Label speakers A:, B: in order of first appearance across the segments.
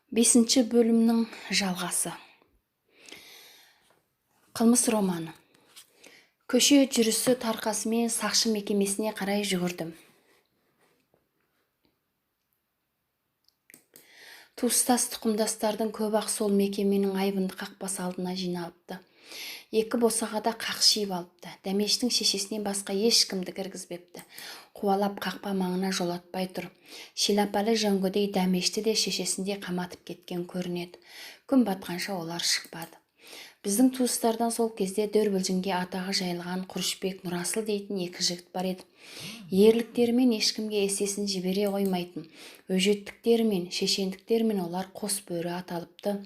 A: Бесінші бөлімнің жалғасы. Қылмыс романы. Көше жүрісі тарқасымен сақшы мекемесіне қарай жүгірдім. Туыстас тұқымдастардың көп-ақ сол мекеменің айбынды қақпасы алдына жиналыпты. Екі босағада қақшиып алыпты. Дәмештің шешесінен басқа ешкімді кіргізбепті. Қуалап қақпа маңына жолатпай тұр. Шилапалы жөңгөдей Дәмешті де шешесінде қаматып кеткен көрінеді. Күн батқанша олар шықпады. Біздің туыстардан сол кезде Дөрбілжінге атағы жайылған Құрышбек, Нұрасыл дейтін екі жігіт бар еді. Ерліктерімен ешкімге есесін жібере қоймайтын. Өжеттіктерімен, шешендіктерімен олар қос бөрі аталыпты.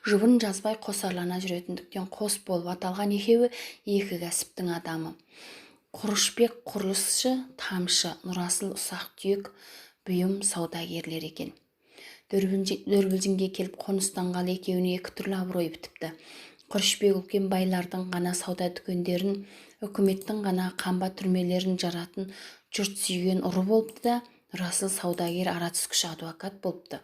A: Жұбын жазбай қосарлана жүретіндіктен қос болып аталған екеуі екі кәсіптің адамы. Құрышбек құрылысшы, Тамшы, Нұрасыл ұсақ түйек бұйым саудагерлер екен. Дөрбілжінге келіп қоныстанғалы екеуіне екі түрлі абырой бітіпті. Құрышбек үлкен байлардың ғана сауда дүкендерін, үкіметтің ғана қамба түрмелерін жаратын жұрт сүйген ұры болыпты да, Нұрасыл саудагер ара түскіш адвокат болыпты.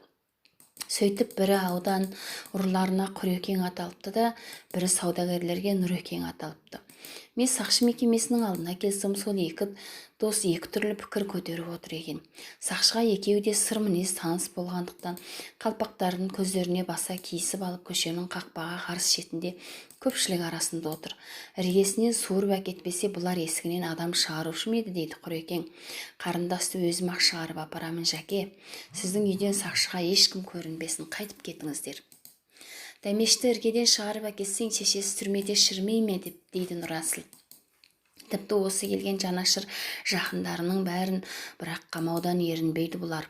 A: Сөйтіп бірі аудан ұрыларына Құрекең аталыпты да, бірі саудагерлерге Нұрекең аталыпты. Мен сақшы мекемесінің алдына келсем, сол екі дос екі түрлі пікір көтеріп отыр екен. Сақшыға екеуі де сыр мінез таныс болғандықтан қалпақтарын көздеріне баса киісіп алып көшенің қақпаға қарсы шетінде көпшілік арасында отыр. Іргесінен суырып әкетпесе бұлар есігінен адам шығарушы ма еді, дейді Құрекең. Қарындасты өзім-ақ шығарып апарамын, Жәке. Сіздің үйден сақшыға ешкім көрінбесін, қайтып кетіңіздер. Дәмешті іргеден шығарып әкетсең, шешесі түрмеде шірмей ме, дейді Нұрасыл. Тіпті осы келген жанашыр жақындарының бәрін, бірақ қамаудан ерінбейді бұлар.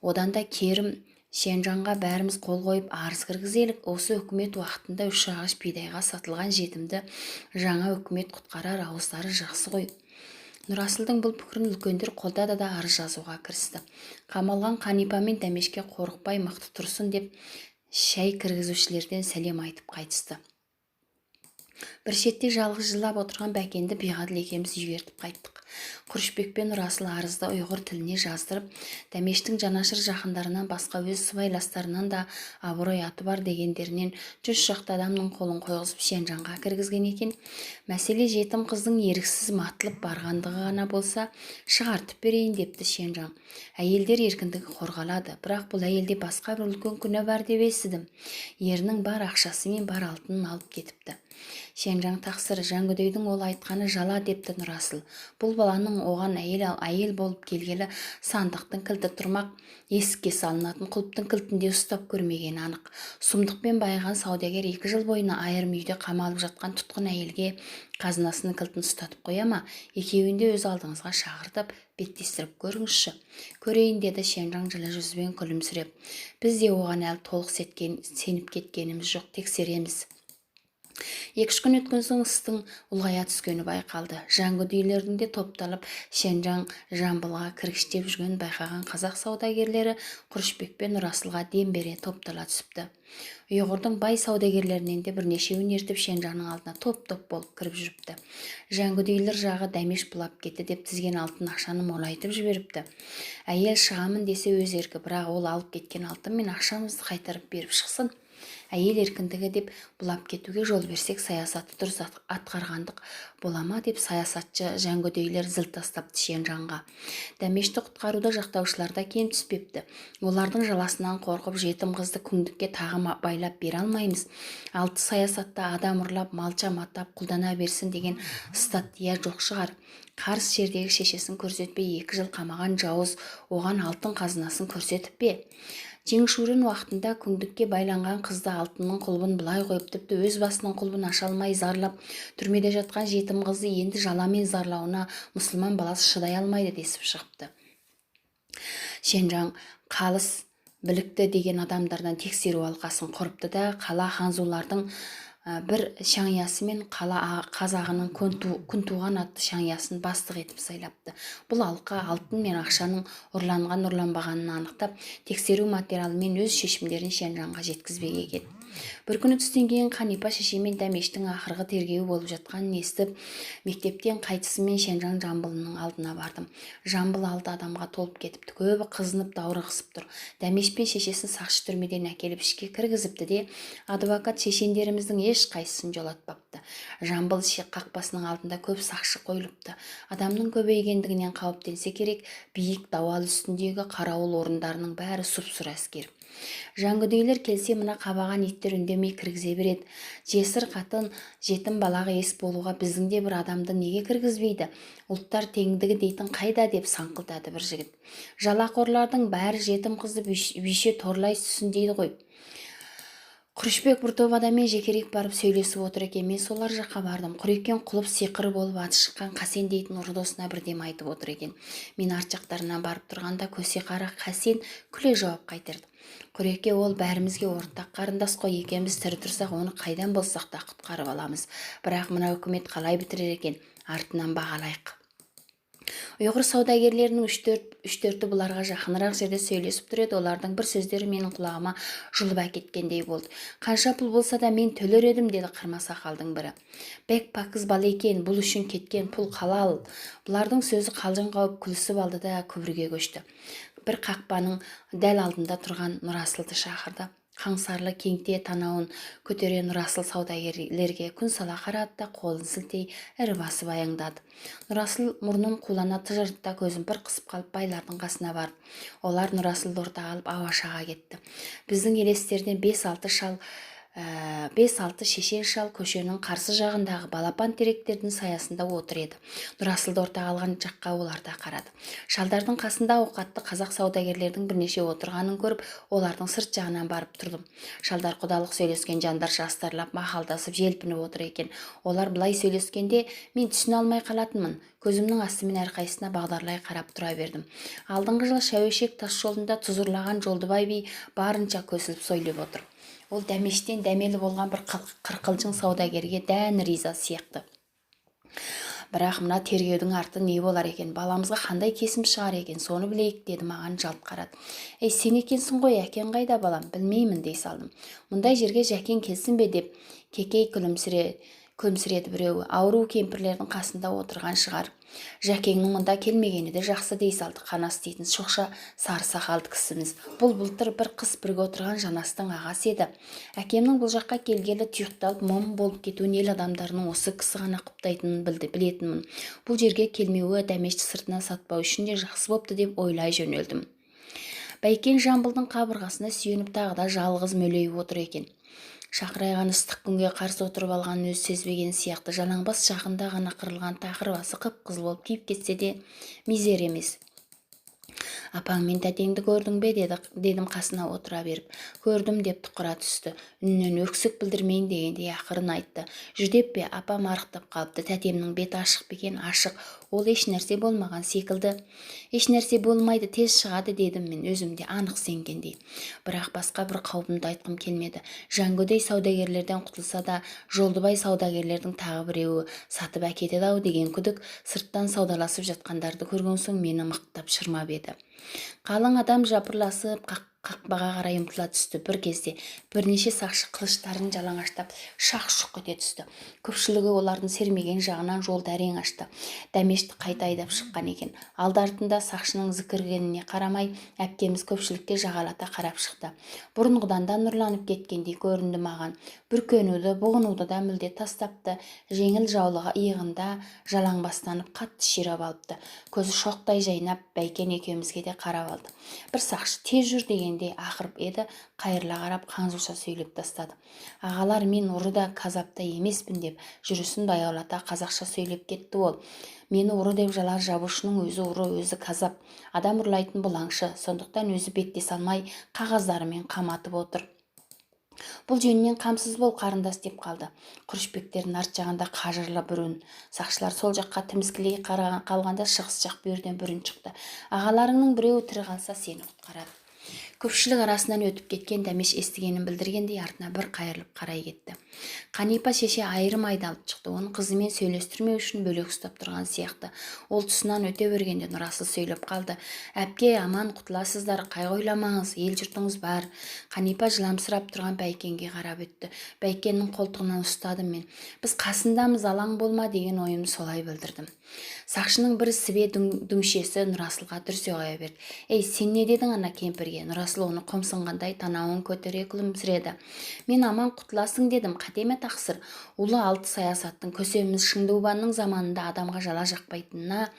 A: Одан да керім Шенжанға бәріміз қол қойып арыз кіргізелік. Осы үкімет уақытында 3 ағаш бидайға сатылған жетімді жаңа үкімет құтқарар, ауыздары жақсы ғой. Нұрасылдың бұл пікірін үлкендер қолдады да арыз жазуға кірісті. Қамалған Қанипа мен Дәмешке қорықпай мықты тұрсын деп шәй кіргізушілерден сәлем айтып қайтысты. Бір шетте жалғыз жылап отырған Бәкенді Биғадыл екеуміз үйгертіп қайттық. Құрышбек пен Нұрасыл арызды ұйғыр тіліне жаздырып, Дәмештің жанашыр жақындарынан басқа өз сыбайластарынан да абырой аты бар дегендерінен 100 шақты адамның қолын қойғызып Шенжанға кіргізген екен. Мәселе жетім қыздың еріксіз матылып барғандығы ғана болса, шығартып берейін депті Шенжан. Әйелдер еркіндігі қорғалады, бірақ бұл әйелде басқа бір үлкен күнә бар деп естідім. Ерінің бар ақшасы мен бар алтынын алып кетіпті. Шенжан тақсыр, Жәңгөдейдің ол айтқаны жала, депті Нұрасыл. Бұл баланың оған әйел болып келгелі сандықтың кілті тұрмақ, есікке салынатын құлыптың кілтінде ұстап көрмеген анық. Сұмдықпен байыған саудагер 2 жыл бойына айырым үйде қамалып жатқан тұтқын әйелге қазынасының кілтін ұстатып қоя ма? Екеуінде өз алдыңызға шақыртып, беттестіріп көріңізші. Көрейін, деді Шенжан жылы жүзбен күлімсіреп. Біз де оған әлі толық сеніп кеткеніміз жоқ, тексереміз. 2-3 күн өткен соң істің ұлғая түскені байқалды. Жәңгөдейлердің де топталып Шенжан Жамбылға кіргіштеп жүрген байқаған қазақ саудагерлері Құрышбек пен Нұрасылға дем бере топтала түсіпті. Ұйғырдың бай саудагерлерінен де бірнешеуін ертіп Шенжанның алдына топ-топ болып кіріп жүріпті. Жәңгөдейлер жағы Дәмеш бұлап кетті деп тізген алтын ақшаны молайтып жіберіпті. Әйел шығамын десе өз еркі, бірақ ол алып кеткен алтын мен ақшамызды қайтарып беріп шықсын. Әйел еркіндігі деп бұлап кетуге жол берсек, саясатты дұрыс атқарғандық болама деп саясатшы Жәңгөдейлер зіл тастапты Шенжанға. Дәмешті құтқаруда жақтаушыларда кем түспепті. Олардың жаласынан қорқып жетім қызды күңдікке тағы байлап бере алмаймыз. 6 саясатта адам ұрлап, малша матап, құлдана берсін деген статья жоқ шығар. Қарыс жердегі шешесін көрсетпей 2 жыл қамаған жауыз оған алтын қазынасын көрсетіп пе? Жеңшурин уақытында күңдікке байланған қызды алтынның құлбын бұлай қойып, тіпті өз басының құлбын аша алмай зарлап, түрмеде жатқан жетім қызды енді жаламен зарлауына мұсылман баласы шыдай алмайды десіп шығыпты. Шенжан қалыс білікті деген адамдардан тексеру алқасын құрыпты да, қала ханзулардың бір шаңясы мен қала қазағының күнтуған атты шаңясын бастық етіп сайлапты. Бұл алқа алтын мен ақшаның ұрланған-ұрланбағанын анықтап, тексеру материалымен өз шешімдерін Шенжанға жеткізбек екен. Бір күні түстен кейін Қанипа шеше мен Дәмештің ақырғы тергеуі болып жатқанын естіп, мектептен қайтысымен Шенжан Жамбылының алдына бардым. Жамбыл алды адамға толып кетіпті. Көбі қызынып даурығысып тұр. Дәмеш пен шешесін сақшы түрмеден әкеліп ішке кіргізіпті де, адвокат шешендеріміздің ешқайсысын жолатпапты. Жамбыл қақпасының алдында көп сақшы қойылыпты. Адамның көбейгендігінен қауіптенсе керек, биік дауал үстіндегі қарауыл орындарының бәрі сұп-сұр әскер. Жангүдейлер келсе, мына қабаған иттер үндемей кіргізе береді. Жесір қатын, жетім балаға ес болуға біздің де бір адамды неге кіргізбейді? Ұлттар теңдігі дейтін қайда, деп саңқылдады бір жігіт. Жалақорлардың бәрі жетім қызды бүйше торлай түсін дейді ғой. Құрышбек бір топ адаммен жекерек барып сөйлесіп отыр екен. Мен солар жаққа бардым. Құрекең құлып сиқыры болып аты шыққан Қасен дейтін ұрдосына бірдем айтып отыр екен. Мен арт жақтарына барып тұрғанда көсе қара Қасен күле жауап қайтарды. Құреке, ол бәрімізге ортақ қарындас қой, екеуміз тірі тұрсақ оны қайдан болсақ та құтқарып аламыз. Бірақ мына үкімет қалай бітірер екен, артынан бағалайық. Ұйғыр саудагерлерінің үш-төрті бұларға жақынырақ жерде сөйлесіп тұр еді. Олардың бір сөздері менің құлағыма жұлып әкеткендей болды. Қанша пұл болса да мен төлер едім, деді қырма сақалдың бірі. Бек пакыз бала екен, бұл үшін кеткен пұл халал. Бұлардың сөзі қалжың қауып күлісіп алды да күбірге көшті. Бір қақпаның дәл алдында тұрған Нұрасылды шақырды. Қаңсарлы кеңте танауын көтере Нұрасыл саудагерлерге күн сала қарады да қолын сілтей ірі басып аяңдады. Нұрасыл мұрнын қулана тыжыртта көзін бір қысып қалып байлардың қасына барып, олар Нұрасылды ортаға алып ауашаға кетті. Біздің елестерден 5-6 шешен шал көшенің қарсы жағындағы балапан теректердің саясында отыр еді. Нұрасылды ортаға алған жаққа олар да қарады. Шалдардың қасында ауқатты қазақ саудагерлердің бірнеше отырғанын көріп, олардың сырт жағынан барып тұрдым. Шалдар құдалық сөйлескен жандар жастарлап мақалдасып желпініп отыр екен. Олар бұлай сөйлескенде мен түсіне алмай қалатынмын. Көзімнің астымен әрқайсысына бағдарлай қарап тұра бердім. Алдыңғы жыл Шәуешек тас жолында тұзырлаған Жолдыбай би барынша көсіліп сөйлеп отыр. Ол Дәмештен дәмелі болған бір қырқылжың саудагерге дән риза сияқты. Бірақ мына тергеудің арты не болар екен, баламызға қандай кесім шығар екен, соны білейік, деді маған жалт қарады. Ей, сен екенсің ғой, әкең қайда балам? Білмеймін, дей салдым. Мұндай жерге жәкең келсін бе, деп кекей күлімсіреді біреуі. Ауру кемпірлердің қасында отырған шығар. Жәкеңнің мұнда келмегені де жақсы, дей салды Қанас дейтін шоқша сары сақалды кісіміз. Бұл былтыр бір қыс бірге отырған Жанастың ағасы еді. Әкемнің бұл жаққа келгелі тұйықталып момын болып кетуін ел адамдарының осы кісі ғана құптайтынын білетінмін. Бұл жерге келмеуі Дәмешті сыртына сатпау үшін де жақсы бопты деп ойлай жөнелдім. Бәйкен Жамбылдың қабырғасына сүйеніп тағы да жалғыз мөлейіп отыр екен. Шақырайған ыстық күнге қарсы отырып алған өз сезбеген сияқты жалаңбас жақында ғана қырылған тақыр басы қып-қызыл болып күйіп кетсе де мизер емес. Апаң мен тәтеңді көрдің бе, дедім қасына отыра беріп. Көрдім, деп тұқыра түсті. Үннен өксік білдірмейін дегенде ақырын айтты. Жүдеп пе, апам арықтап қалыпты. Тәтемнің беті ашық бекен, ашық. Ол еш нәрсе болмаған секілді. Еш нәрсе болмайды, тез шығады, дедім мен өзімде анық сенгендей. Бірақ басқа бір қаупымды айтқым келмеді. Жангөдей саудагерлерден құтылса да, Жолдыбай саудагерлердің тағы біреуі сатып әкетеді-ау деген күдік сырттан саудаласып жатқандарды көрген соң мені мықтап шырмап еді. Қалың адам жапырласып қақпаға қарай ұмтыла түсті. Бір кезде бірнеше сақшы қылыштарын жалаңаштап шақ-шұқ ете түсті. Көпшілігі олардың сермеген жағынан жолды әрең ашты. Дәмешті қайта айдап шыққан екен. Алды-артында сақшының зікіргеніне қарамай әпкеміз көпшілікке жағалата қарап шықты. Бұрынғыдан да нұрланып кеткендей көрінді маған. Бүркенуді, бұғынуды да мүлде тастапты. Жеңіл жаулығы иығында жалаңбастанып қатты ширап алыпты. Көзі шоқтай жайнап Бәйкен екеумізге де қарап алды. Бір сақшы тез жүр дегенде ақырып еді, қайырыла қарап қаңжуша сөйлеп тастады. Ағалар, мен ұры да казапта емеспін, деп жүрісін баяулата қазақша сөйлеп кетті ол. Мені ұры деп жалар жабушының өзі ұры, өзі казап. Адам ұрлайтын бұл аңшы, сондықтан өзі бетте салмай қағаздарымен қаматып отыр. Бұл жөнінен қамсыз бол, қарындас, деп қалды. Құрышбектердің арт жағында қажырлы бір үн. Сақшылар сол жаққа тіміскілей қалғанда шығыс жақ бүйірден бір үн шықты. Ағаларыңның біреуі тірі қалса сені құтқарады. Көпшілік арасынан өтіп кеткен Дәмеш естігенін білдіргендей артына бір қайырылып қарай кетті. Қанипа шеше айырым айдалып шықты. Оның қызымен сөйлестірмеу үшін бөлек ұстап тұрған сияқты. Ол тұсынан өте бергенде Нұрасыл сөйлеп қалды. Әпке, аман құтыласыздар, қайғы ойламаңыз, ел жұртыңыз бар. Қанипа жыламсырап тұрған Бәйкенге қарап өтті. Бәйкеннің қолтығынан ұстадым мен. Біз қасындамыз, алаң болма деген ойымды солай білдірдім. Сақшының бір сібе дүңшесі Нұрасылға дүрсе қоя берді. Ей, сен не дедің ана кемпірге? Нұрасыл оны қомсынғандай танауын көтере күлімсіреді. Мен аман құтыласың дедім, қатеме тақсыр. Ұлы алты саясаттың көсеміміз Шыңдубанның заманында адамға жала жақпайтынына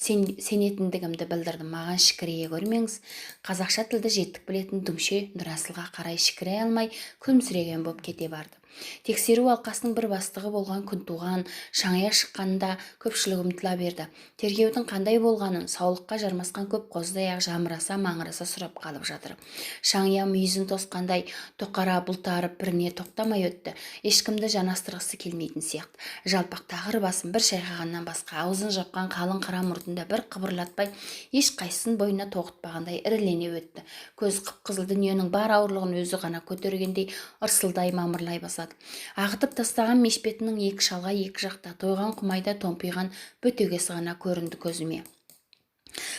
A: сенетіндігімді білдірдім. Маған шікірейе көрмеңіз. Қазақша тілді жеттік білетін дүңше Нұрасылға қарай шікірей алмай күлімсіреген боп кете барды. Тексеру алқасының бір бастығы болған Күнтуған шаңая шыққанда көпшілік ұмтыла берді. Тергеудің қандай болғанын саулыққа жармасқан көп қоздай-ақ жамыраса маңыраса сұрап қалып жатыр. Шаңия мүйізін тосқандай тоқара бұлтарып біріне тоқтамай өтті. Ешкімді жанастырғысы келмейтін сияқты. Жалпақ тағыр басын бір шайқағаннан басқа аузын жапқан қалың қара мұртында бір қыбырлатпай ешқайсысын бойына тоғытпағандай ірілене өтті. Көз қып-қызыл дүниенің бар ауырлығын өзі ғана көтергендей ырсылдай мамырлай басады. Ағытып тастаған мешпетінің екі шалға екі жақта тойған құмайда томпиған бөтегесі ғана көрінді көзіме.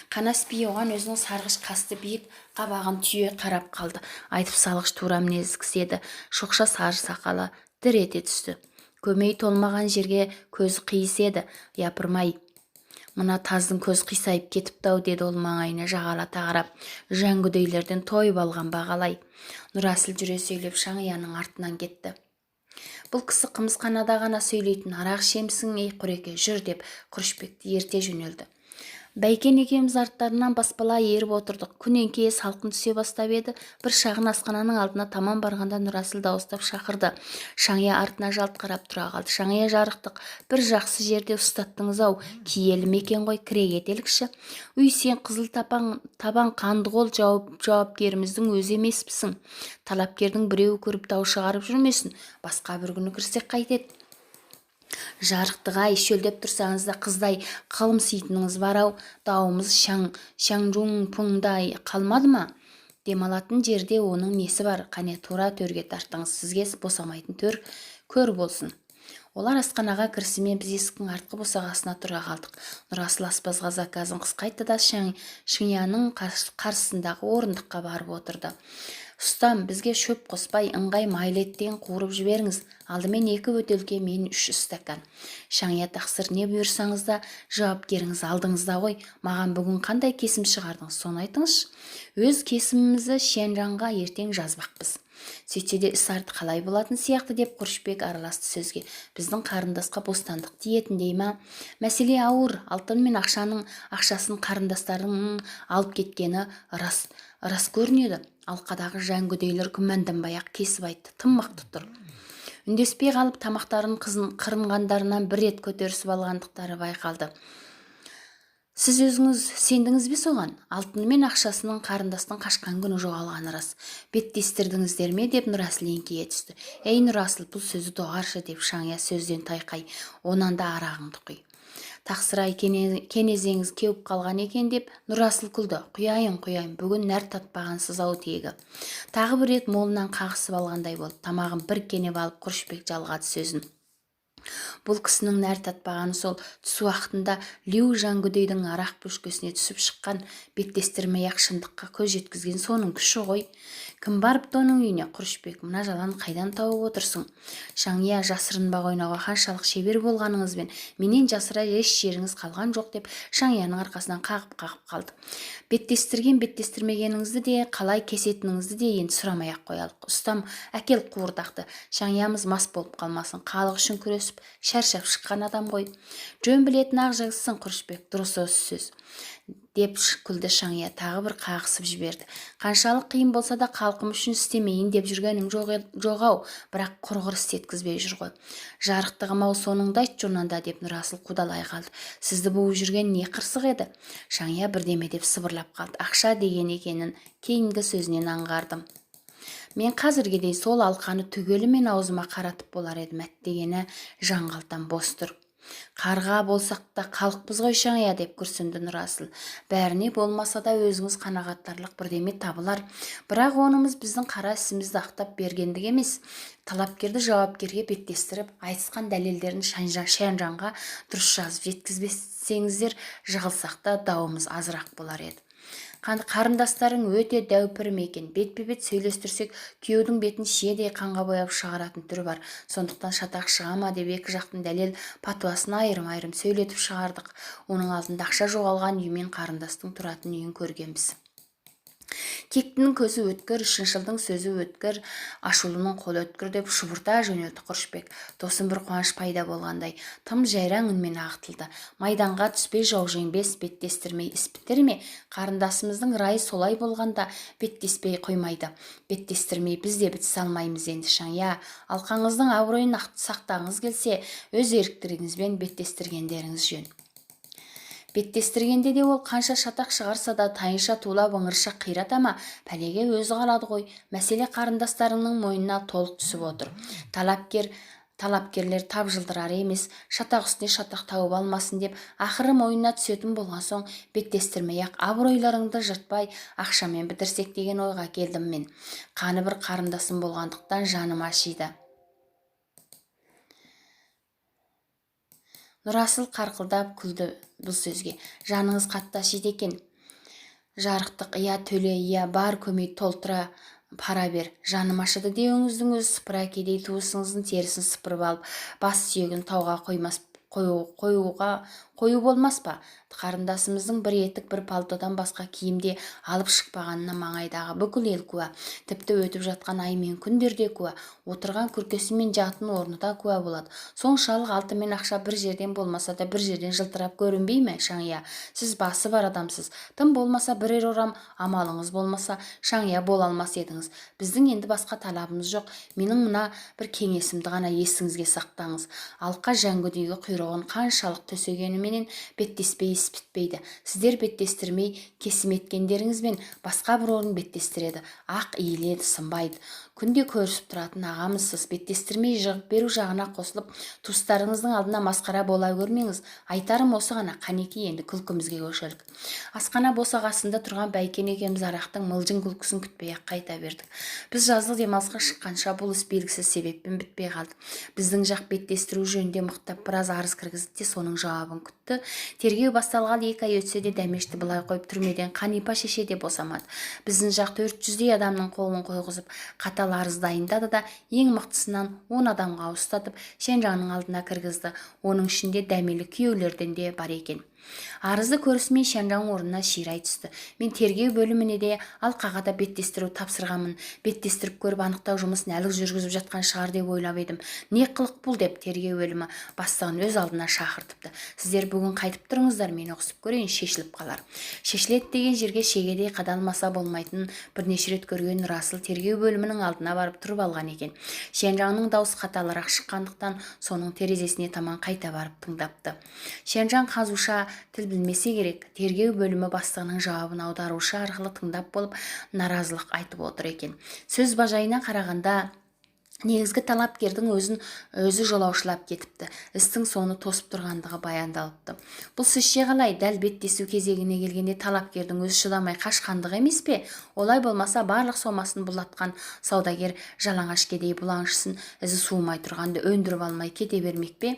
A: Қанас би оған өзінің сарғыш қасты биік қабағын түйе қарап қалды. Айтып салғыш тура мінезді кісі еді. Шоқша сары сақалы дір ете түсті. Көмей толмаған жерге көзі қиыс еді. Япырмай, мына таздың көз қисайып кетіпті-ау деді ол маңайына жағалата қарап. Жәңгүдейлерден тойып алған бағалай. Нұрасыл жүре сөйлеп Шаңияның артынан кетті. Бұл кісі қымызханада ғана сөйлейтін, арақ ішемісің, ей Құреке, жүр деп Күрішбекті ерте жөнелді. Бәйкен екеуміз арттарынан баспала еріп отырдық. Күн еңкейе салқын түсе бастап еді. Бір шағын асхананың алдына таман барғанда Нұрасыл дауыстап шақырды. Шаңия артына жалт қарап тұра қалды. Шаңия жарықтық, бір жақсы жерде ұстаттыңыз-ау, киелі мекен ғой, кіре кетелікші. Үй, сен қызыл табан қанды қол жауапкеріміздің өзі емеспісің. Талапкердің біреуі көріп дау шығарып жүрмесін. Басқа бір күні кірсек қайтеді. Жарықтыға шөлдеп тұрсаңыз да қыздай қылымсейтініңіз бар-ау, дауымыз шаңжуң-пұңдай қалмады ма? Демалатын жерде оның несі бар? Қане тура төрге тартыңыз, сізге босамайтын төр көр болсын. Олар асханаға кірісімен біз есіктің артқы босағасына тұра қалдық. Нұрасыл аспазға заказын қысқайтты да Шыңияның қарсысындағы орындыққа барып отырды. Ұстам, бізге шөп қоспай, ыңғай майлы еттен қуырып жіберіңіз. Алдымен 2 бөтелке, мен 3 стакан. Шаңия тақсыр, не бұйырсаңыз да жауапкеріңіз алдыңызда ғой. Маған бүгін қандай кесім шығардыңыз, соны айтыңыз. Өз кесімімізді Шенжанға ертең жазбақпыз. Сөйтсе де іс арты қалай болатын сияқты деп Күрішбек араласты сөзге. Біздің қарындасқа бостандық тиетіндей ма? Мәселе ауыр. Алтын мен ақшасын қарындастардың алып кеткені рас көрінеді. Алқадағы жәңгүдейлер күмәнданбай-ақ кесіп айтты. Тым мықты тұр. Үндеспей қалып тамақтарын қырынғандарынан бір рет көтерісіп алғандықтары байқалды. Сіз өзіңіз сендіңіз бе соған? Алтыны мен ақшасының қарындастың қашқан күні жоғалғаны рас. Беттестірдіңіздер ме деп Нұрасыл еңкейе түсті. Ей Нұрасыл, бұл сөзі доғаршы деп Шаңия сөзден тайқай. Онан да арағыңды құй. Тақсырай кенезеңіз кеуіп қалған екен деп Нұрасыл күлді. Құяйын, бүгін нәр татпағансыз-ау тегі. Тағы бір рет молынан қағысып алғандай болды. Тамағын бір кенеп алып Күрішбек жалғады сөзін. Бұл кісінің нәр татпағаны сол түс уақытында Леу Жәңгүдейдің арақ бөшкесіне түсіп шыққан, беттестірмей-ақ шындыққа көз жеткізген соның күші ғой. Кім барыпты оның үйіне? Күрішбек, мына жаланы қайдан тауып отырсың? Шаңия, жасырынбақ ойнауға қаншалық шебер болғаныңызбен менен жасыра еш жеріңіз қалған жоқ деп Шаңияның арқасынан қағып қалды. Беттестірмегеніңізді де, қалай кесетініңізді де енді сұрамай-ақ қоялық. Ұстам, әкел қуырдақты. Шаңиямыз мас болып қалмасын. Халық үшін күресіп, шаршап шыққан адам ғой. Жөн білетін ақ жігітсің, Күрішбек, дұрыс осы сөз деп күлді Шаңия. Тағы бір қағысып жіберді. Қаншалық қиын болса да халқым үшін істемейін деп жүргенім жоқ-ау, бірақ құрғыр істеткізбей жүр ғой. Жарықтығым-ау, соныңды айт жонанда деп Нұрасыл қудалай қалды. Сізді буып жүрген не қырсық еді? Шаңия бірдеме деп сыбырлап қалды. Ақша деген екенін кейінгі сөзінен аңғардым. Мен қазіргедей сол алқаны түгелімен аузыма қаратып болар едім, әттегені жаңғалтам бос тұр. Қарға болсақ та халықпыз ғой шаңия, деп күрсінді Нұрасыл. Бәріне болмаса да өзіңіз қанағаттарлық бірдеме табылар. Бірақ онымыз біздің қара ісімізді ақтап бергендік емес. Талапкерді жауапкерге беттестіріп, айтысқан дәлелдерін Шянжанға дұрыс жазып жеткізбесеңіздер, жығылсақ та дауымыз азырақ болар еді. Қарындастарың өте дәупір екен. Бетпе-бет сөйлестірсек, күйеудің бетін шиедей қанға бояп шығаратын түрі бар. Сондықтан шатақ шыға ма деп екі жақтың дәлел патуасын айырым-айырым сөйлетіп шығардық. Оның алдында ақша жоғалған үймен қарындастың тұратын үйін көргенбіз. Кектінің көзі өткір, шыншылдың сөзі өткір, ашулының қолы өткір деп шұбырта жөнелді Құрышбек. Тосын бір қуаныш пайда болғандай, тым жайраң үнмен ағытылды. Майданға түспей жау жеңбес, беттестірмей іс бітер ме? Қарындасымыздың райы солай болғанда беттеспей қоймайды. Беттестірмей біз де бітісе алмаймыз енді Шаңия. Алқаңыздың абыройын сақтағыңыз келсе, өз еріктілігіңізбен беттестіргендеріңіз жөн. Беттестіргенде де ол қанша шатақ шығарса да тайынша тулап ыңырша қирата ма, пәлеге өзі қалады ғой. Мәселе қарындастарының мойнына толық түсіп отыр. Талапкерлер тапжылдырар емес, шатақ үстіне шатақ тауып алмасын деп, ақыры мойнына түсетін болған соң, беттестірмей-ақ абыройларыңды жыртпай, ақшамен бітірсек деген ойға келдім мен. Қаны бір қарындасым болғандықтан жаным ашиды. Нұрасыл қарқылдап күлді бұл сөзге. Жаныңыз қатты ашиды екен. Жарықтық, иә төле, иә бар көмей толтыра пара бер. Жаным ашыды деуіңіздің өз сыпыра кедей туысыңыздың терісін сыпырып алып, бас сүйегін тауға қою болмас па? Қарындасымыздың бір етік бір палтодан басқа киімде алып шықпағанына маңайдағы бүкіл ел куә. Тіпті өтіп жатқан ай мен күндерде куә. Отырған күркесі мен жатын орны да куә болады. Соншалық алты мен ақша бір жерден болмаса да бір жерден жылтырап көрінбей ме, Шаңия? Сіз басы бар адамсыз. Тым болмаса бірер орам амалыңыз болмаса, Шаңия бола алмас едіңіз. Біздің енді басқа талабымыз жоқ. Менің мына бір кеңесімді ғана есіңізге сақтаңыз. Алқа жәңгүдегі құйрығын қаншалық төсегеніменен беттеспей іс бітпейді. Сіздер беттестірмей кесім еткендеріңізбен басқа бір орын беттестіреді. Ақ иіледі, сынбайды. Күнде көрісіп тұратын ағамызсыз. Беттестірмей жығып беру жағына қосылып, туыстарыңыздың алдына масқара бола көрмеңіз. Айтарым осы ғана, қанеки енді күлкімізге көшелік. Асқана босағасында тұрған Бәйкен екеуміз арақтың мылжың күлкісін күтпей-ақ қайта бердік. Біз жазғы демалысқа шыққанша бұл іс белгісіз себеппен бітпей қалды. Біздің жақ беттестіру жөнінде мықтап біраз арыз кіргізді де соның жауабын күтті. Тергеу басталғалы 2 ай өтсе де Дәмешті былай қойып түрмеден Қанипа шеше де босамады. Біздің жақ 400-дей адамның қолын қойғызып, қатал арыз дайындады да ең мықтысынан 10 адамға ауыстатып Шянжаңның алдына кіргізді. Оның ішінде дәмелі күйеулерден де бар екен. Арызды көрісімен Шянжаң орнына ширай түсті. Мен тергеу бөліміне де алқаға да беттестіру тапсырғанмын. Беттестіріп көріп анықтау жұмысын әлі жүргізіп жатқан шығар деп ойлап едім. Не қылық бұл деп тергеу бөлімі бастығын өз алдына шақыртыпты. Сіздер бүгін қайтып тұрыңыздар, мен ұқсып көрейін, шешіліп қалар. Шешілет деген жерге шегедей қадалмаса болмайтын бірнеше рет көрген Нұрасыл тергеу бөлімінің алдына барып тұрып алған екен. Шянжаңның даусы қаталырақ шыққандықтан соның терезесіне таман қайта барып тыңдапты. Шянжаң қазуша тіл білмесе керек. Тергеу бөлімі бастығының жауабын аударушы арқылы тыңдап болып наразылық айтып отыр екен. Сөз бажайына қарағанда негізгі талапкердің өзі жолаушылап кетіпті. Істің соны тосып тұрғандығы баяндалыпты. Бұл сізше қалай? Дәл беттесу кезегіне келгенде талапкердің өзі шыдамай қашқандығы емес пе? Олай болмаса барлық сомасын бұлатқан саудагер жалаңаш кедей бұлаңшысын ізі суымай тұрғанды өндіріп алмай кете бермек пе?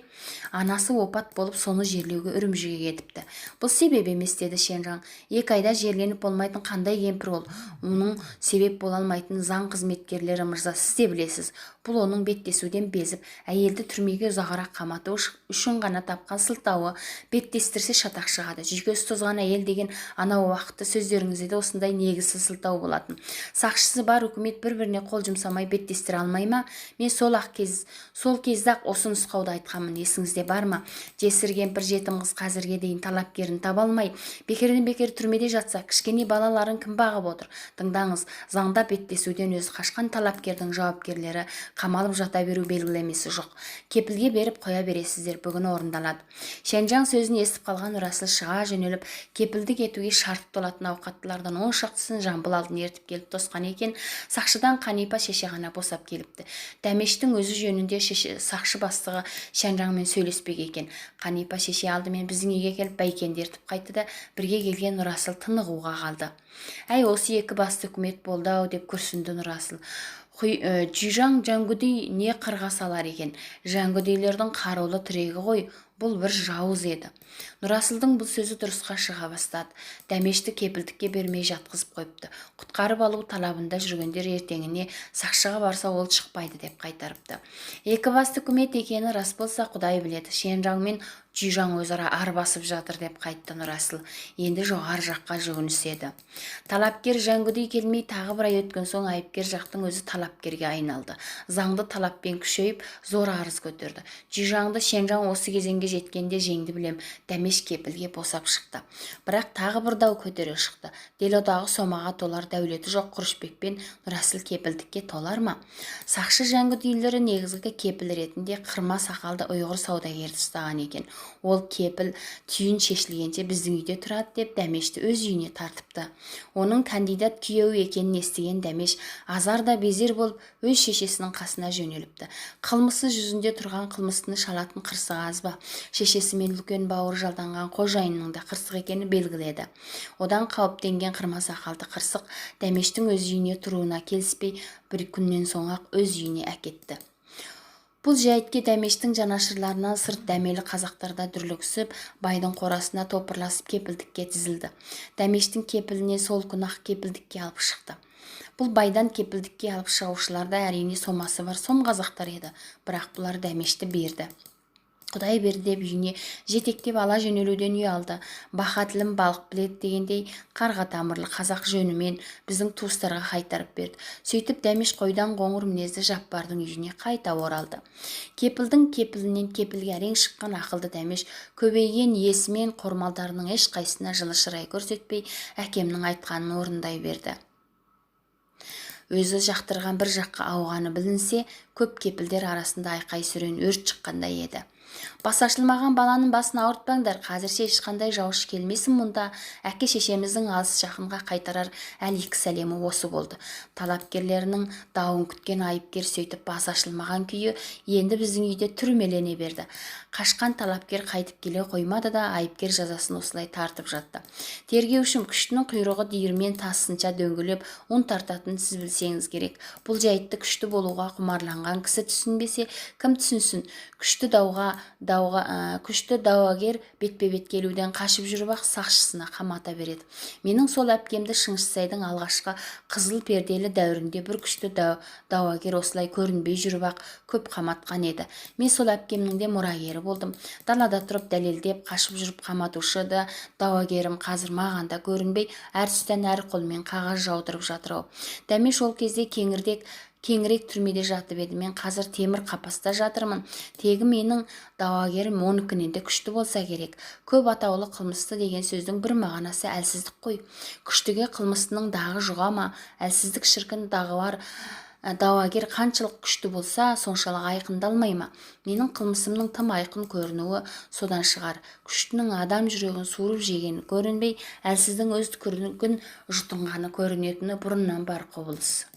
A: Анасы опат болып соны жерлеуге Үрімжіге кетіпті. Бұл себеп емес, деді Шянжаң. 2 айда жерленіп болмайтын қандай кемпір ол? Оның себеп бола алмайтын заң қызметкерлері мырза, сіз де білесіз. Бұл оның беттесуден безіп, әйелді түрмеге ұзағырақ қамату үшін ғана тапқан сылтауы. Беттестірсе шатақ шығады. Жүйкесі тозған әйел деген анау уақытты сөздеріңізде де осындай негізсіз сылтау болатын. Сақшысы бар үкімет бір-біріне қол жұмсамай беттестіре алмай ма? Мен сол кезде-ақ осы нұсқауды айтқанмын, есіңізде бар ма? Жесір кемпір жетім қыз қазірге дейін талапкерін таба алмай, бекерден-бекер түрмеде жатса, кішкене балаларын кім бағып отыр? Тыңдаңыз, заңда беттесуден өзі қашқан талапкердің жауапкерлері қамалып жата беру белгілемесі жоқ. Кепілге беріп қоя бересіздер, бүгін орындалады. Шенжаң сөзін естіп қалған Нұрасыл шыға жөнеліп, кепілді кетуге шартты болатын ауқаттылардан 10 шақтысын Жамбыл алдына ертіп келіп тосқан екен. Сақшыдан Қанипа шеше ғана босап келіпті. Дәмештің өзі жөнінде сақшы бастығы Шенжаңмен сөйлеспек екен. Қанипа шеше алдымен біздің үйге келіп Бәйкенді ертіп қайтты да бірге келген Нұрасыл тынығуға қалды. Әй, осы екі басты үкімет болды-ау деп күрсінді Нұрасыл. Жүйжаң Жангүдей не қырға салар екен? Жангүдейлердің қарулы тірегі ғой, бұл бір жауыз еді. Нұрасылдың бұл сөзі дұрысқа шыға бастады. Дәмешті кепілдікке бермей жатқызып қойыпты. Құтқарып алу талабында жүргендер ертеңіне сақшыға барса ол шықпайды деп қайтарыпты. Екі басты үкімет екені рас болса, Құдай біледі. Шенжаң мен Жүйжаң өзара арбасып жатыр деп қайтты Нұрасыл. Енді жоғар жаққа жүгініседі. Талапкер Жангүдей келмей тағы бір ай өткен соң айыпкер жақтың өзі талапкерге айналды. Заңды талаппен күшейіп, зор арыз көтерді. Жүйжаңды Шенжаң осы кезеңге жеткенде жеңді білем, Дәмеш кепілге босап шықты. Бірақ тағы бір дау көтере шықты. Делодағы сомаға толар дәулеті жоқ Құрышбек пен Нұрасыл кепілдікке толар ма? Сақшы Жангүдейлері негізгі кепіл ретінде қырма сақалды ұйғыр саудагерді ұстаған екен. Ол кепіл түйін шешілгенше біздің үйде тұрады деп Дәмешті өз үйіне тартыпты. Оның кандидат күйеуі екенін естіген Дәмеш азарда безер болып өз шешесінің қасына жөнеліпті. Қылмысы жүзінде тұрған қылмыстыны шалатын қырсығы аз ба? Шешесімен үлкен бауыр жалданған қожайынның да қырсық екені белгіледі. Одан қауіптенген қырма сақалды қырсық Дәмештің өз үйіне тұруына келіспей, бір күннен соң-ақ өз үйіне әкетті. Бұл жәйтке Дәмештің жанашырларынан сырт дәмелі қазақтарда дүрлігісіп, байдың қорасына топырласып кепілдікке тізілді. Дәмештің кепіліне сол күні-ақ кепілдікке алып шықты. Бұл байдан кепілдікке алып шығушыларда әрине сомасы бар сом қазақтар еді, бірақ бұлар Дәмешті берді. Құдай берді деп үйіне жетектеп ала жөнелуден ұялды. Бақа тілім балық біледі дегендей қарға тамырлы қазақ жөнімен біздің туыстарға қайтарып берді. Сөйтіп Дәмеш қойдан қоңыр мінезді Жаппардың үйіне қайта оралды. Кепілдің кепілінен кепілге әрең шыққан ақылды Дәмеш көбейген есімен қормалдарының ешқайсысына жылы шырай көрсетпей әкемнің айтқанын орындай берді. Өзі жақтырған бір жаққа ауғаны білінсе, көп кепілдер арасында айқай сүрен өрт шыққандай еді. Бас ашылмаған баланың басын ауыртпаңдар, қазірше ешқандай жаушы келмесін мұнда. Әке шешеміздің алыс жақынға қайтарар әлгі сәлемі осы болды. Талапкерлерінің дауын күткен айыпкер сөйтіп бас ашылмаған күйі енді біздің үйде түрмелене берді. Қашқан талапкер қайтып келе қоймады да айыпкер жазасын осылай тартып жатты. Тергеушім күштінің құйрығы диірмен тасынша дөңгелеп ұн тартатын сіз білсеңіз керек. Бұл жәйтті күшті болуға құмарланған кісі түсінбесе, кім түсінсін? Күшті дауагер бетпе-бет келуден қашып жүріп-ақ сақшысына қамата береді. Менің сол әпкемді Шыңғысайдың алғашқы қызыл перделі дәуірінде бір күшті дауагер осылай көрінбей жүріп-ақ көп қаматқан еді. Мен сол әпкемнің де мұрагері болдым. Далада тұрып дәлелдеп қашып жүріп қаматушы да дауагерім қазір маған да көрінбей әр тұстан әр қолмен қағаз жаудырып жатыр-ау. Дәмеш ол кезде кеңірек түрмеде жатып еді. Мен қазір темір қапаста жатырмын. Тегі менің дауагерім оныкінен де күшті болса керек. Көп атаулы қылмысты деген сөздің бір мағынасы әлсіздік қой. Күштіге қылмыстының дағы жұға ма? Әлсіздік шіркін дағы бар. Дауагер қаншалық күшті болса, соншалық айқындалмай ма? Менің қылмысымның тым айқын көрінуі содан шығар. Күштінің адам жүрегін суырып жегені көрінбей, әлсіздің өз түкірігін жұтынғаны көрінетіні бұрыннан бар құбылыс.